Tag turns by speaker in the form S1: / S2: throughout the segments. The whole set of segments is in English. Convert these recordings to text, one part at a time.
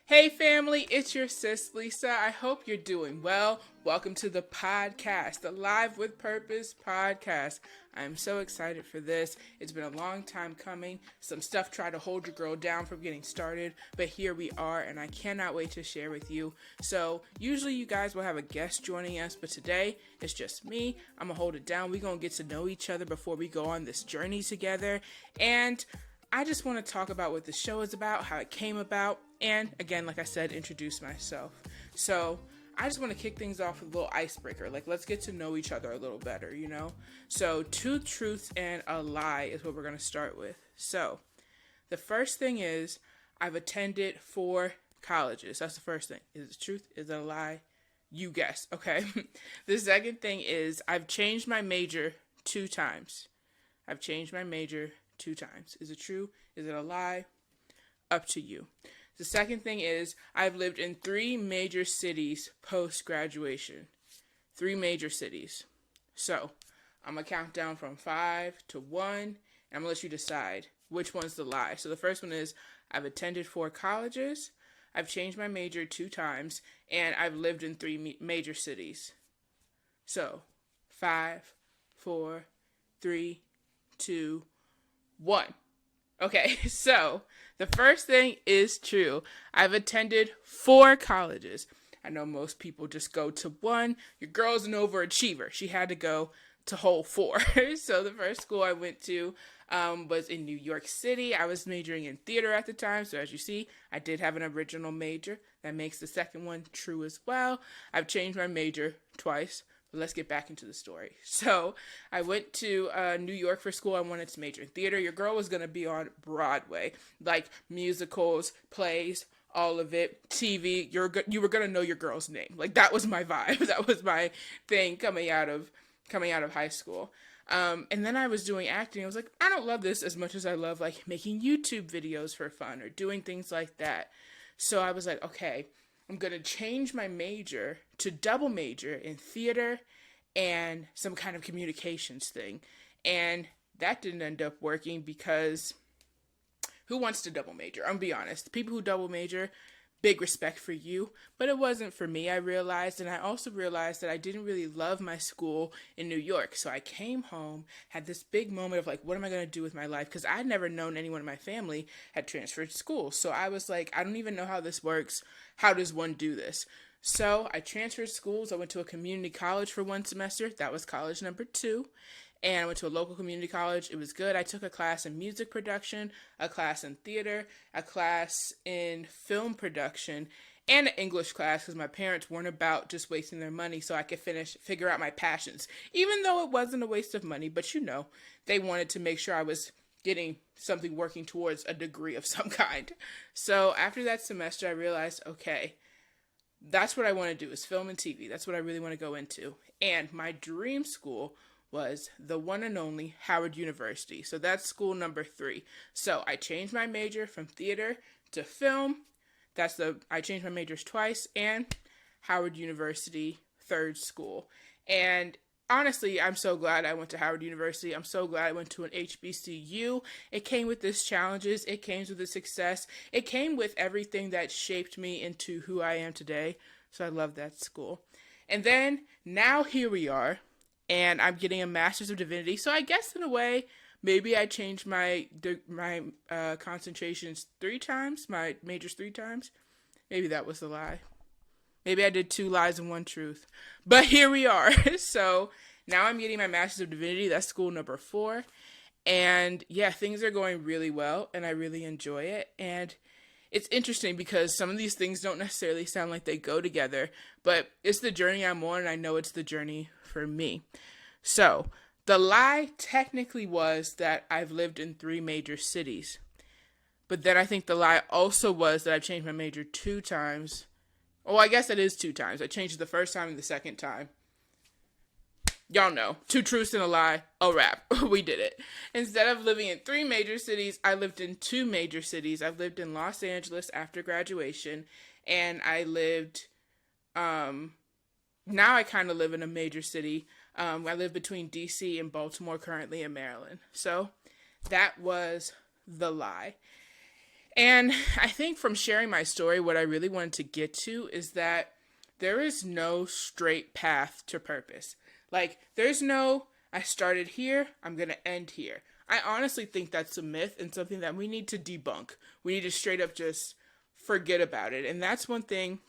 S1: Hey family, it's your sis Lisa. I hope you're doing well. Welcome to the podcast, the Live with Purpose podcast. I'm so excited for this. It's been a long time coming. Some stuff tried to hold your girl down from getting started, but here we are, and I cannot wait to share with you. So usually you guys will have a guest joining us, but today it's just me. I'm gonna hold it down. We're gonna get to know each other before we go on this journey together. And I just want to talk about what the show is about, how it came about, and again, like I said, introduce myself. So I just want to kick things off with a little icebreaker. Like, let's get to know each other a little better, you know? So, two truths and a lie is what we're going to start with. So, the first thing is, I've attended 4 colleges. That's the first thing. Is it truth? Is it a lie? You guess, okay? The second thing is, I've changed my major 2 times. I've changed my major 2 times. Is it true? Is it a lie? Up to you. The second thing is, I've lived in 3 major cities post-graduation. 3 major cities. So, I'm going to count down from 5 to 1, and I'm going to let you decide which one's the lie. So, the first one is, I've attended 4 colleges, I've changed my major 2 times, and I've lived in 3 major cities. So, 5, 4, 3, 2, 1. Okay, so the first thing is true. I've attended 4 colleges. I know most people just go to 1. Your girl's an overachiever. She had to go to whole 4. So the first school I went to was in New York City. I was majoring in theater at the time. So as you see, I did have an original major. That makes the second one true as well. I've changed my major twice. But let's get back into the story. So I went to New York for school. I wanted to major in theater. Your girl was going to be on Broadway, like musicals, plays, all of it, TV. You were going to know your girl's name. Like, that was my vibe. That was my thing coming out of high school. And then I was doing acting. I was like, I don't love this as much as I love like making YouTube videos for fun or doing things like that. So I was like, okay, I'm going to change my major to double major in theater and some kind of communications thing. And that didn't end up working because who wants to double major? I'm going to be honest. People who double major, big respect for you, but it wasn't for me, I realized. And I also realized that I didn't really love my school in New York. So I came home, had this big moment of like, what am I going to do with my life? Because I'd never known anyone in my family had transferred schools. So I was like, I don't even know how this works. How does one do this? So I transferred schools. I went to a community college for 1 semester. That was college number 2. And I went to a local community college. It was good. I took a class in music production, a class in theater, a class in film production, and an English class because my parents weren't about just wasting their money so I could figure out my passions. Even though it wasn't a waste of money, but you know, they wanted to make sure I was getting something working towards a degree of some kind. So after that semester, I realized, okay, that's what I want to do is film and TV. That's what I really want to go into. And my dream school was the one and only Howard University. So that's school number 3. So I changed my major from theater to film. I changed my majors twice, and Howard University, 3rd school. And honestly, I'm so glad I went to Howard University. I'm so glad I went to an HBCU. It came with its challenges. It came with its success. It came with everything that shaped me into who I am today. So I love that school. And then now here we are, and I'm getting a Master's of Divinity. So I guess in a way, maybe I changed my concentrations 3 times, my majors 3 times. Maybe that was a lie. Maybe I did 2 lies and 1 truth. But here we are. So now I'm getting my Master's of Divinity. That's school number 4. And yeah, things are going really well, and I really enjoy it. And it's interesting because some of these things don't necessarily sound like they go together, but it's the journey I'm on, and I know it's the journey for me. So the lie technically was that I've lived in 3 major cities. But then I think the lie also was that I've changed my major 2 times. Oh, I guess it is 2 times. I changed it the first time and the second time. Y'all know, 2 truths and a lie, a wrap. We did it. Instead of living in 3 major cities, I lived in 2 major cities. I've lived in Los Angeles after graduation, and I lived, now I kind of live in a major city. I live between DC and Baltimore, currently in Maryland. So that was the lie. And I think from sharing my story, what I really wanted to get to is that there is no straight path to purpose. Like, there's no, I started here, I'm going to end here. I honestly think that's a myth and something that we need to debunk. We need to straight up just forget about it. And that's one thing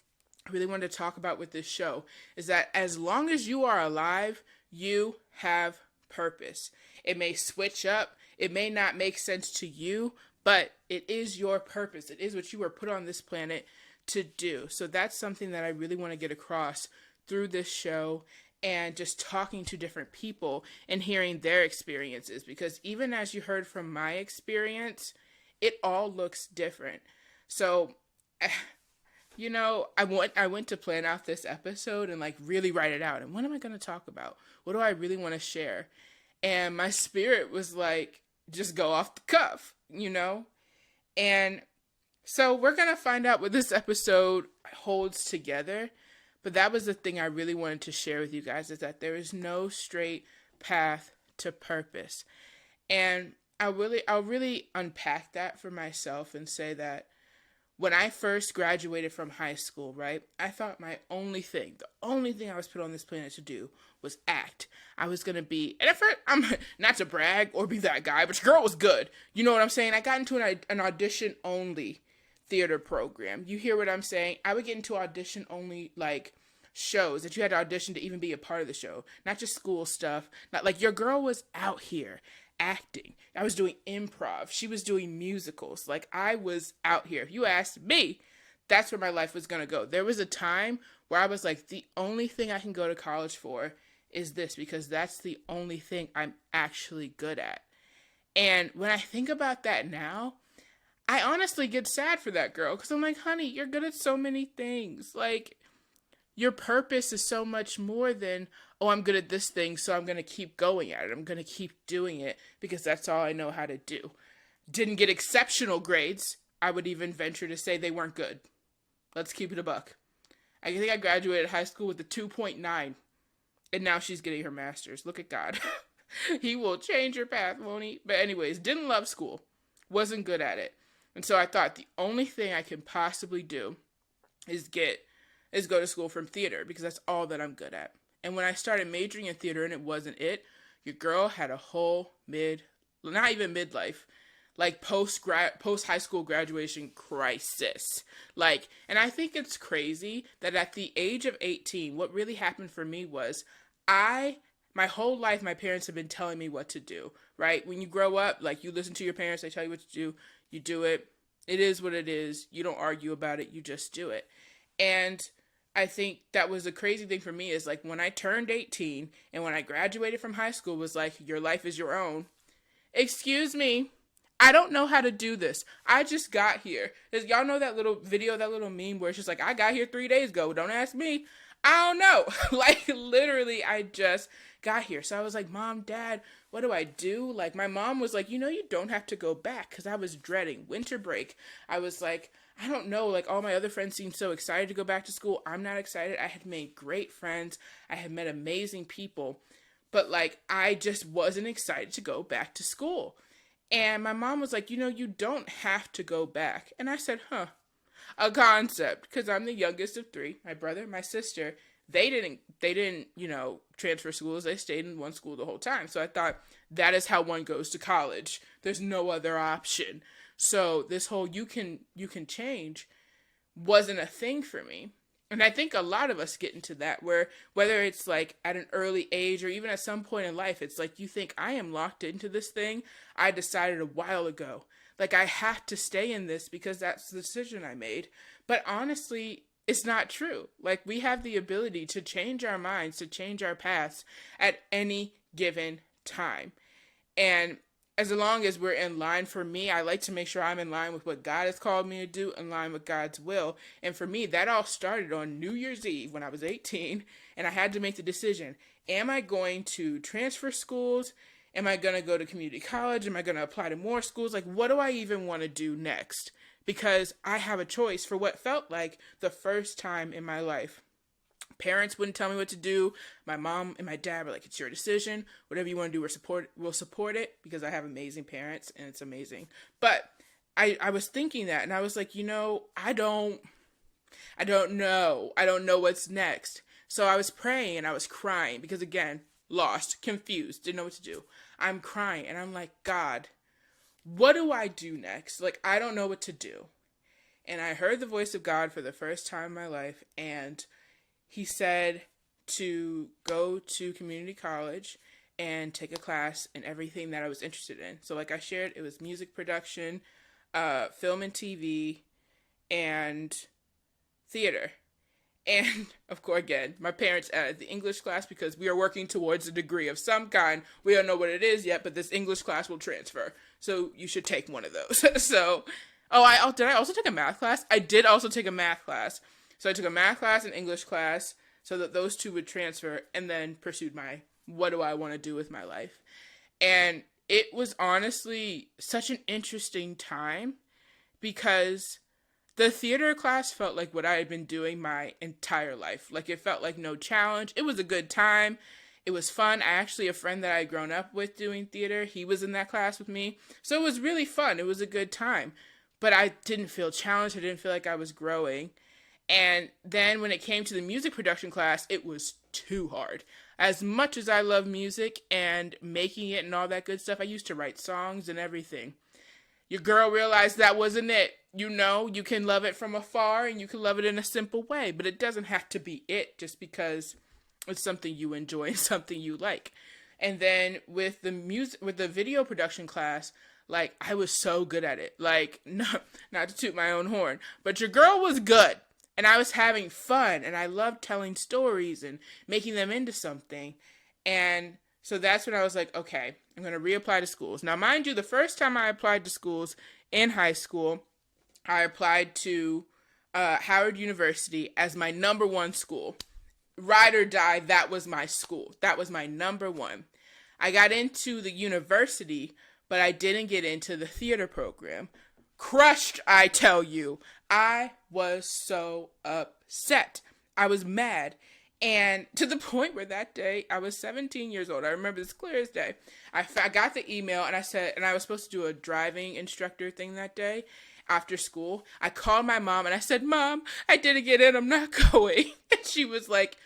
S1: I really wanted to talk about with this show is that as long as you are alive, you have purpose. It may switch up, it may not make sense to you, but it is your purpose. It is what you were put on this planet to do. So that's something that I really want to get across through this show and just talking to different people and hearing their experiences, because even as you heard from my experience, it all looks different. So I went to plan out this episode and like really write it out. And what am I going to talk about? What do I really want to share? And my spirit was like, just go off the cuff, And so we're going to find out what this episode holds together. But that was the thing I really wanted to share with you guys, is that there is no straight path to purpose. And I'll really unpack that for myself and say that when I first graduated from high school, right, I thought the only thing I was put on this planet to do was act. I was going to be, and at first, I'm not to brag or be that guy, but your girl was good. You know what I'm saying? I got into an audition-only theater program. You hear what I'm saying? I would get into audition-only, like, shows that you had to audition to even be a part of the show. Not just school stuff. Not like your girl was out here acting. I was doing improv. She was doing musicals. Like, I was out here. If you asked me, that's where my life was going to go. There was a time where I was like, the only thing I can go to college for is this, because that's the only thing I'm actually good at. And when I think about that now, I honestly get sad for that girl, because I'm like, honey, you're good at so many things. Like, your purpose is so much more than, oh, I'm good at this thing, so I'm going to keep going at it. I'm going to keep doing it because that's all I know how to do. Didn't get exceptional grades. I would even venture to say they weren't good. Let's keep it a buck. I think I graduated high school with a 2.9, and now she's getting her master's. Look at God. He will change your path, won't he? But anyways, didn't love school. Wasn't good at it. And so I thought the only thing I can possibly do is go to school from theater, because that's all that I'm good at. And when I started majoring in theater and it wasn't it, your girl had a whole not even midlife, like post high school graduation crisis. Like, and I think it's crazy that at the age of 18, what really happened for me was my whole life, my parents have been telling me what to do, right? When you grow up, like, you listen to your parents, they tell you what to do, you do it. It is what it is. You don't argue about it. You just do it. And I think that was a crazy thing for me, is like when I turned 18 and when I graduated from high school was like, your life is your own. Excuse me. I don't know how to do this. I just got here. Y'all know that little video, that little meme where it's just like, I got here 3 days ago. Don't ask me. I don't know. Like, literally, I just got here. So I was like, Mom, Dad, what do I do? Like, my mom was like, you don't have to go back, because I was dreading winter break. I was like, I don't know, like, all my other friends seemed so excited to go back to school. I'm not excited. I had made great friends. I had met amazing people. But, like, I just wasn't excited to go back to school. And my mom was like, you don't have to go back. And I said, a concept, because I'm the youngest of three. My brother, my sister, they didn't, transfer schools. They stayed in one school the whole time. So I thought, that is how one goes to college. There's no other option. So this whole you can change wasn't a thing for me. And I think a lot of us get into that, where whether it's like at an early age or even at some point in life, it's like you think, I am locked into this thing. I decided a while ago, like, I have to stay in this because that's the decision I made. But honestly, it's not true. Like, we have the ability to change our minds, to change our paths at any given time. And as long as we're in line, for me, I like to make sure I'm in line with what God has called me to do, in line with God's will. And for me, that all started on New Year's Eve when I was 18, and I had to make the decision. Am I going to transfer schools? Am I going to go to community college? Am I going to apply to more schools? Like, what do I even want to do next? Because I have a choice for what felt like the first time in my life. Parents wouldn't tell me what to do. My mom and my dad were like, it's your decision. Whatever you want to do, we'll support it, because I have amazing parents and it's amazing. But I was thinking that, and I was like, I don't know. I don't know what's next. So I was praying and I was crying because, again, lost, confused, didn't know what to do. I'm crying and I'm like, God, what do I do next? Like, I don't know what to do. And I heard the voice of God for the first time in my life, and he said to go to community college and take a class in everything that I was interested in. So, like I shared, it was music production, film and TV, and theater. And of course, again, my parents added the English class because we are working towards a degree of some kind. We don't know what it is yet, but this English class will transfer. So you should take one of those. So, did I also take a math class? I did also take a math class. So I took a math class and English class so that those two would transfer, and then pursued my what do I want to do with my life. And it was honestly such an interesting time because the theater class felt like what I had been doing my entire life. Like, it felt like no challenge. It was a good time. It was fun. A friend that I had grown up with doing theater, he was in that class with me. So it was really fun. It was a good time. But I didn't feel challenged. I didn't feel like I was growing. And then when it came to the music production class, it was too hard. As much as I love music and making it and all that good stuff, I used to write songs and everything. Your girl realized that wasn't it. You can love it from afar and you can love it in a simple way, but it doesn't have to be it just because it's something you enjoy and something you like. And then with the video production class, like, I was so good at it. Like, no, not to toot my own horn, but your girl was good. And I was having fun, and I loved telling stories and making them into something. And so that's when I was like, okay, I'm going to reapply to schools. Now, mind you, the first time I applied to schools in high school, I applied to Howard University as my number one school. Ride or die, that was my school. That was my number one. I got into the university, but I didn't get into the theater program. Crushed, I tell you. I was so upset. I was mad. And to the point where that day, I was 17 years old. I remember this clear as day. I got the email and I was supposed to do a driving instructor thing that day after school. I called my mom and I said, Mom, I didn't get in. I'm not going. And she was like,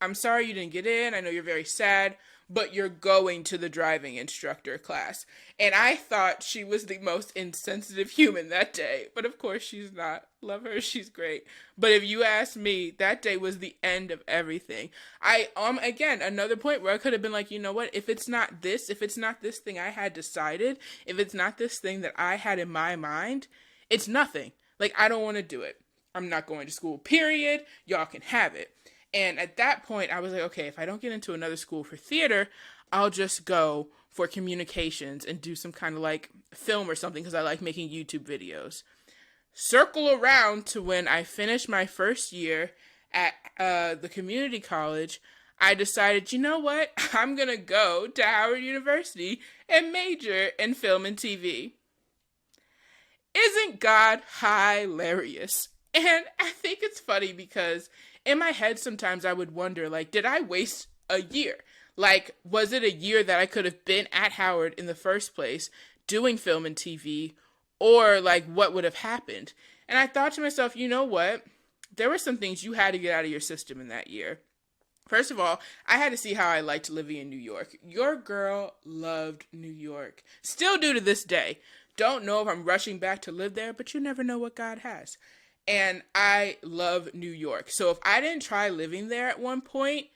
S1: I'm sorry you didn't get in. I know you're very sad, but you're going to the driving instructor class. And I thought she was the most insensitive human that day. But of course she's not. Love her. She's great. But if you ask me, that day was the end of everything. Again, another point where I could have been like, you know what? If it's not this thing I had decided, if it's not this thing that I had in my mind, it's nothing. Like, I don't want to do it. I'm not going to school, period. Y'all can have it. And at that point, I was like, okay, if I don't get into another school for theater, I'll just go for communications and do some kind of like film or something because I like making YouTube videos. Circle around to when I finished my first year at the community college, I decided, you know what? I'm going to go to Howard University and major in film and TV. Isn't God hilarious? And I think it's funny because in my head, sometimes I would wonder, like, did I waste a year? Like, was it a year that I could have been at Howard in the first place doing film and TV? Or, like, what would have happened? And I thought to myself, you know what? There were some things you had to get out of your system in that year. First of all, I had to see how I liked living in New York. Your girl loved New York. Still do to this day. Don't know if I'm rushing back to live there, but you never know what God has. And I love New York. So if I didn't try living there at one point,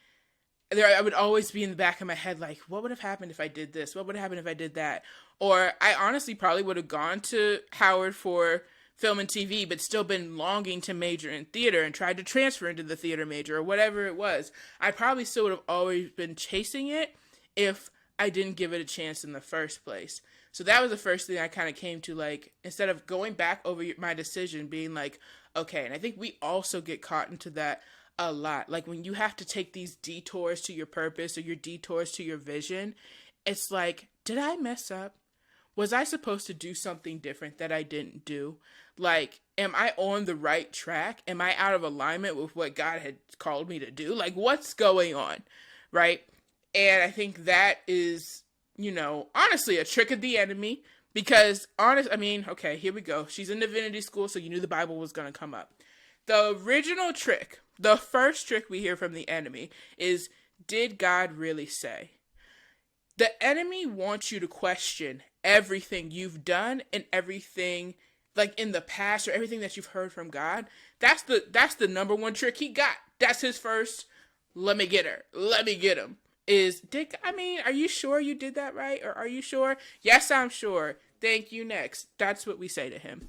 S1: I would always be in the back of my head like, what would have happened if I did this? What would have happened if I did that? Or I honestly probably would have gone to Howard for film and TV, but still been longing to major in theater and tried to transfer into the theater major or whatever it was. I probably still would have always been chasing it if I didn't give it a chance in the first place. So that was the first thing I kind of came to, like, instead of going back over my decision, being like, okay, and I think we also get caught into that a lot. Like, when you have to take these detours to your purpose or your detours to your vision, it's like, did I mess up? Was I supposed to do something different that I didn't do? Like, am I on the right track? Am I out of alignment with what God had called me to do? Like, what's going on, right? And I think that is, honestly, a trick of the enemy. Because okay, here we go. She's in divinity school, so you knew the Bible was going to come up. The original trick, the first trick we hear from the enemy is, did God really say? The enemy wants you to question everything you've done and everything like in the past or everything that you've heard from God. That's the number one trick he got. That's his first, let me get her. Let me get him. Are you sure you did that right? Or are you sure? Yes, I'm sure. Thank you, next. That's what we say to him.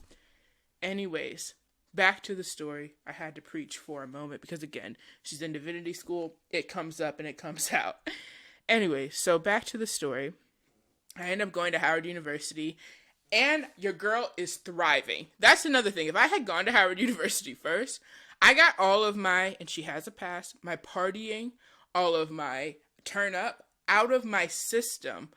S1: Anyways, back to the story. I had to preach for a moment because, again, she's in divinity school. It comes up and it comes out. Anyway, so back to the story. I end up going to Howard University, and your girl is thriving. That's another thing. If I had gone to Howard University first, I got all of my, and she has a pass, my partying, all of my turn up out of my system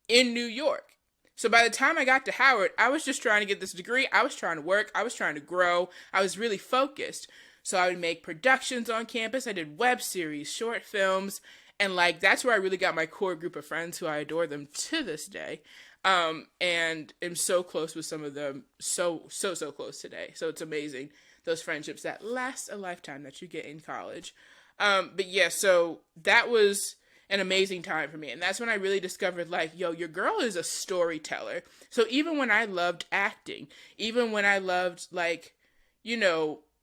S1: in New York. So by the time I got to Howard, I was just trying to get this degree. I was trying to work. I was trying to grow. I was really focused. So I would make productions on campus. I did web series, short films, and like that's where I really got my core group of friends who I adore them to this day. And am so close with some of them, so close today. So it's amazing, those friendships that last a lifetime that you get in college. But yeah, so that was an amazing time for me. And that's when I really discovered, like, yo, your girl is a storyteller. So even when I loved acting, even when I loved, like,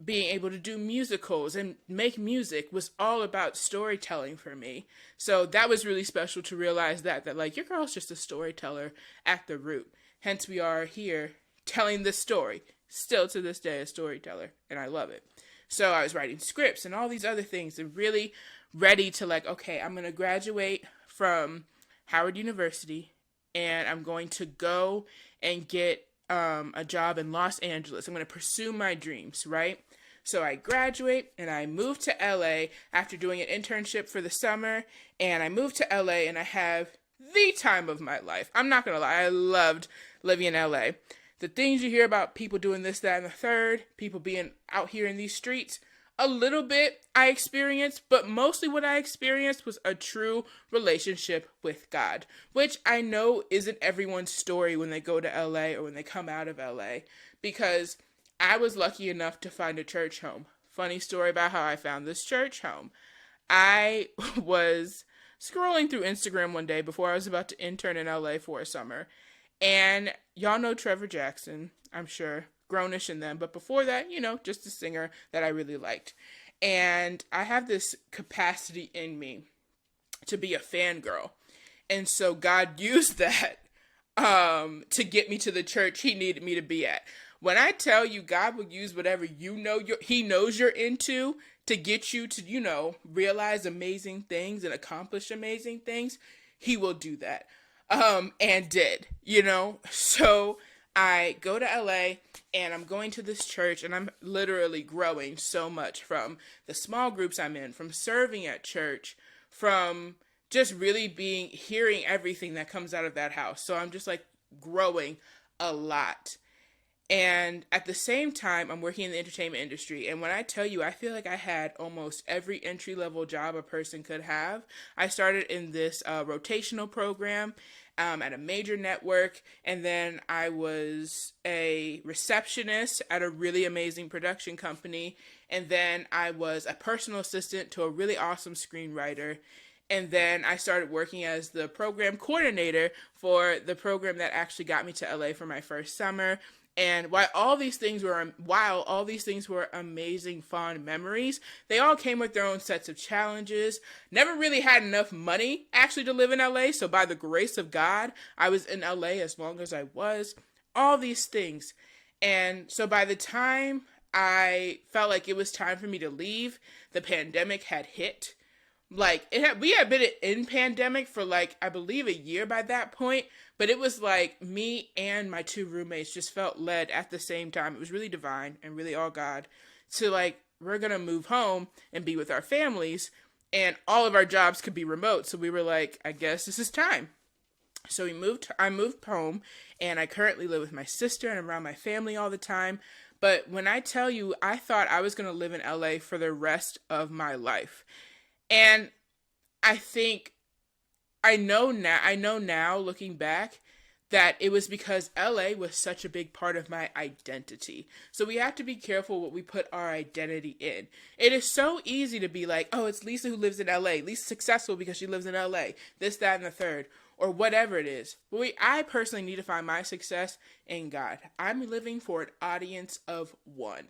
S1: being able to do musicals and make music was all about storytelling for me. So that was really special to realize that like, your girl's just a storyteller at the root. Hence we are here telling this story. Still to this day a storyteller, and I love it. So I was writing scripts and all these other things and really ready to like, okay, I'm going to graduate from Howard University and I'm going to go and get a job in Los Angeles. I'm going to pursue my dreams, right? So I graduate and I move to LA after doing an internship for the summer, and I moved to LA and I have the time of my life. I'm not going to lie. I loved living in LA. The things you hear about people doing this, that, and the third, people being out here in these streets, a little bit I experienced, but mostly what I experienced was a true relationship with God, which I know isn't everyone's story when they go to LA or when they come out of LA, because I was lucky enough to find a church home. Funny story about how I found this church home. I was scrolling through Instagram one day before I was about to intern in LA for a summer, and y'all know Trevor Jackson, I'm sure, Grownish and them, but before that, just a singer that I really liked. And I have this capacity in me to be a fangirl. And so God used that to get me to the church he needed me to be at. When I tell you God will use whatever he knows you're into to get you to, realize amazing things and accomplish amazing things, he will do that. And did, So I go to LA and I'm going to this church and I'm literally growing so much from the small groups I'm in, from serving at church, from just really hearing everything that comes out of that house. So I'm just like growing a lot. And at the same time, I'm working in the entertainment industry. And when I tell you, I feel like I had almost every entry-level job a person could have. I started in this rotational program at a major network. And then I was a receptionist at a really amazing production company. And then I was a personal assistant to a really awesome screenwriter. And then I started working as the program coordinator for the program that actually got me to LA for my first summer. And while all these things were amazing, fond memories, they all came with their own sets of challenges. Never really had enough money actually to live in LA. So by the grace of God, I was in LA as long as I was. All these things. And so by the time I felt like it was time for me to leave, the pandemic had hit. We had been in pandemic for I believe a year by that point, but it was like me and my two roommates just felt led at the same time. It was really divine and really all God to we're going to move home and be with our families, and all of our jobs could be remote. So we were like, I guess this is time. So I moved home, and I currently live with my sister and I'm around my family all the time. But when I tell you, I thought I was going to live in LA for the rest of my life. And I know now looking back that it was because LA was such a big part of my identity. So we have to be careful what we put our identity in. It is so easy to be like, oh, it's Lisa who lives in LA. Lisa's successful because she lives in LA. This, that, and the third. Or whatever it is. But I personally need to find my success in God. I'm living for an audience of one.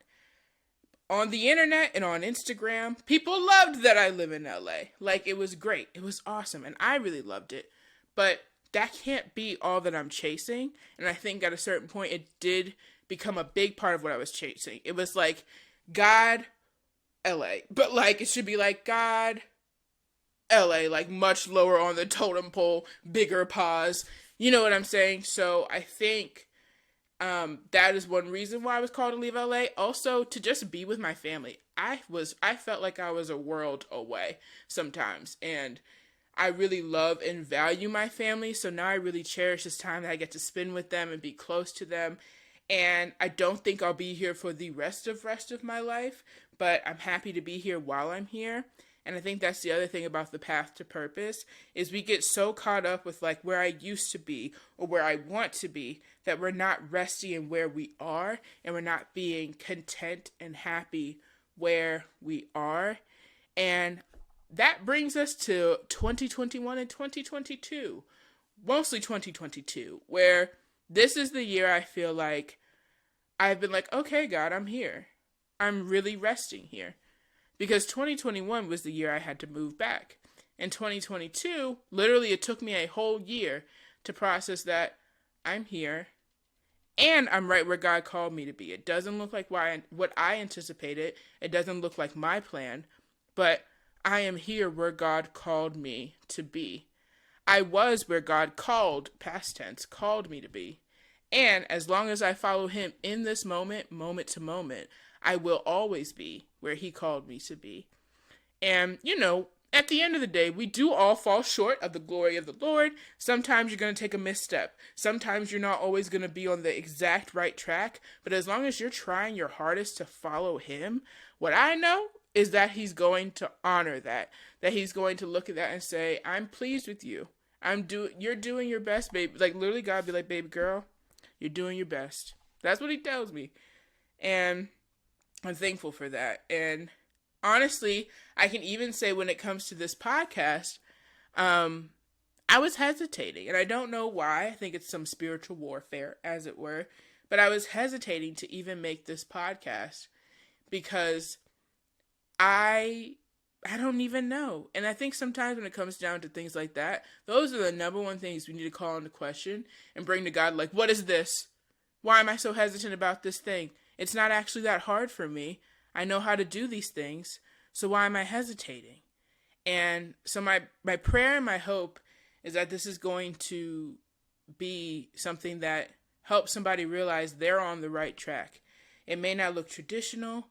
S1: On the internet and on Instagram, people loved that I live in LA. Like, it was great. It was awesome. And I really loved it. But that can't be all that I'm chasing. And I think at a certain point, it did become a big part of what I was chasing. It was like, God, LA. But like, it should be like, God, LA. Like, much lower on the totem pole, bigger pause. You know what I'm saying? So I think that is one reason why I was called to leave LA. Also, to just be with my family. I felt like I was a world away sometimes. And I really love and value my family, so now I really cherish this time that I get to spend with them and be close to them. And I don't think I'll be here for the rest of my life, but I'm happy to be here while I'm here. And I think that's the other thing about the path to purpose, is we get so caught up with like where I used to be or where I want to be that we're not resting in where we are, and we're not being content and happy where we are. And that brings us to 2021 and 2022, mostly 2022, where this is the year I feel like I've been like, okay, God, I'm here. I'm really resting here. Because 2021 was the year I had to move back. And 2022, literally it took me a whole year to process that I'm here and I'm right where God called me to be. It doesn't look like what I anticipated. It doesn't look like my plan, but I am here where God called me to be. I was where God called, past tense, called me to be. And as long as I follow him in this moment, moment to moment, I will always be where he called me to be. And, at the end of the day, we do all fall short of the glory of the Lord. Sometimes you're going to take a misstep. Sometimes you're not always going to be on the exact right track. But as long as you're trying your hardest to follow him, what I know is that he's going to honor that he's going to look at that and say, I'm pleased with you. You're doing your best, babe. Like, literally, God be like, baby girl, you're doing your best. That's what he tells me. And I'm thankful for that. And honestly, I can even say when it comes to this podcast, I was hesitating, and I don't know why. I think it's some spiritual warfare, as it were, but I was hesitating to even make this podcast because I don't even know. And I think sometimes when it comes down to things like that, those are the number one things we need to call into question and bring to God, like, what is this? Why am I so hesitant about this thing? It's not actually that hard for me. I know how to do these things, so why am I hesitating? And so my prayer and my hope is that this is going to be something that helps somebody realize they're on the right track. It may not look traditional.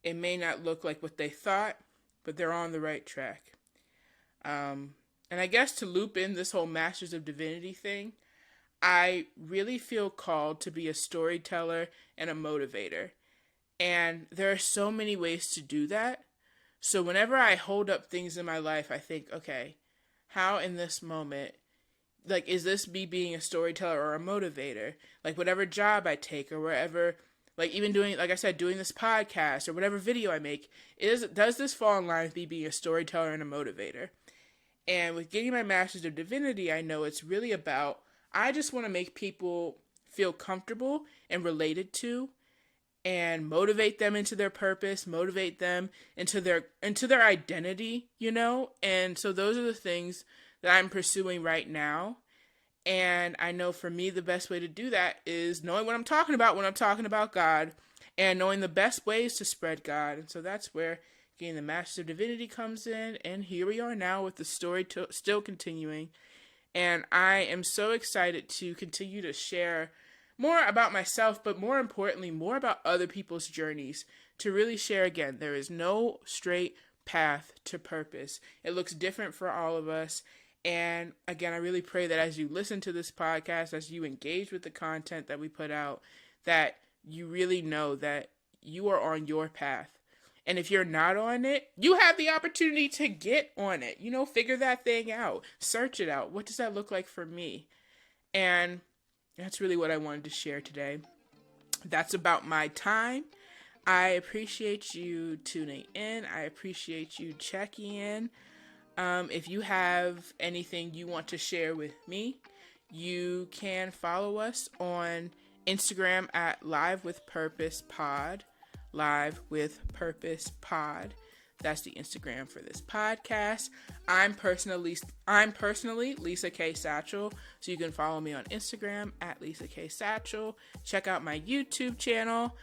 S1: It may not look like what they thought, but they're on the right track. And I guess to loop in this whole Masters of Divinity thing, I really feel called to be a storyteller and a motivator. And there are so many ways to do that. So whenever I hold up things in my life, I think, okay, how in this moment, like, is this me being a storyteller or a motivator? Like, whatever job I take or wherever, like, even doing, like I said, doing this podcast or whatever video I make, does this fall in line with me being a storyteller and a motivator? And with getting my Masters of Divinity, I know it's really about, I just want to make people feel comfortable and related to, and motivate them into their purpose, motivate them into their identity, And so those are the things that I'm pursuing right now. And I know for me, the best way to do that is knowing what I'm talking about when I'm talking about God, and knowing the best ways to spread God. And so that's where getting the Master of Divinity comes in. And here we are now with the story still continuing. And I am so excited to continue to share more about myself, but more importantly, more about other people's journeys, to really share again. There is no straight path to purpose. It looks different for all of us. And again, I really pray that as you listen to this podcast, as you engage with the content that we put out, that you really know that you are on your path. And if you're not on it, you have the opportunity to get on it. Figure that thing out. Search it out. What does that look like for me? And That's really what I wanted to share today. That's about my time. I appreciate you tuning in. I appreciate you checking in. If you have anything you want to share with me, you can follow us on Instagram at Live with Purpose Pod. Live with Purpose Pod. That's the Instagram for this podcast. I'm personally Lisa K. Satchell, so you can follow me on Instagram at Lisa K. Satchell. Check out my YouTube channel.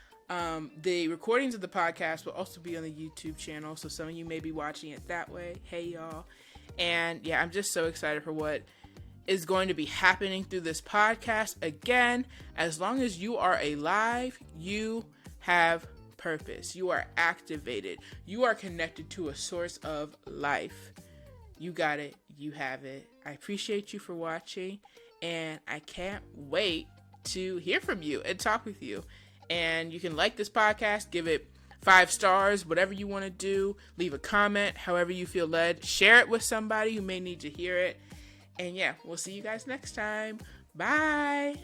S1: The recordings of the podcast will also be on the YouTube channel, so some of you may be watching it that way. Hey, y'all. And yeah, I'm just so excited for what is going to be happening through this podcast. Again, as long as you are alive, you have purpose. You are activated. You are connected to a source of life. You got it. You have it. I appreciate you for watching, and I can't wait to hear from you and talk with you. And you can like this podcast, give it 5 stars, whatever you want to do. Leave a comment, however you feel led. Share it with somebody who may need to hear it. And yeah, we'll see you guys next time. Bye.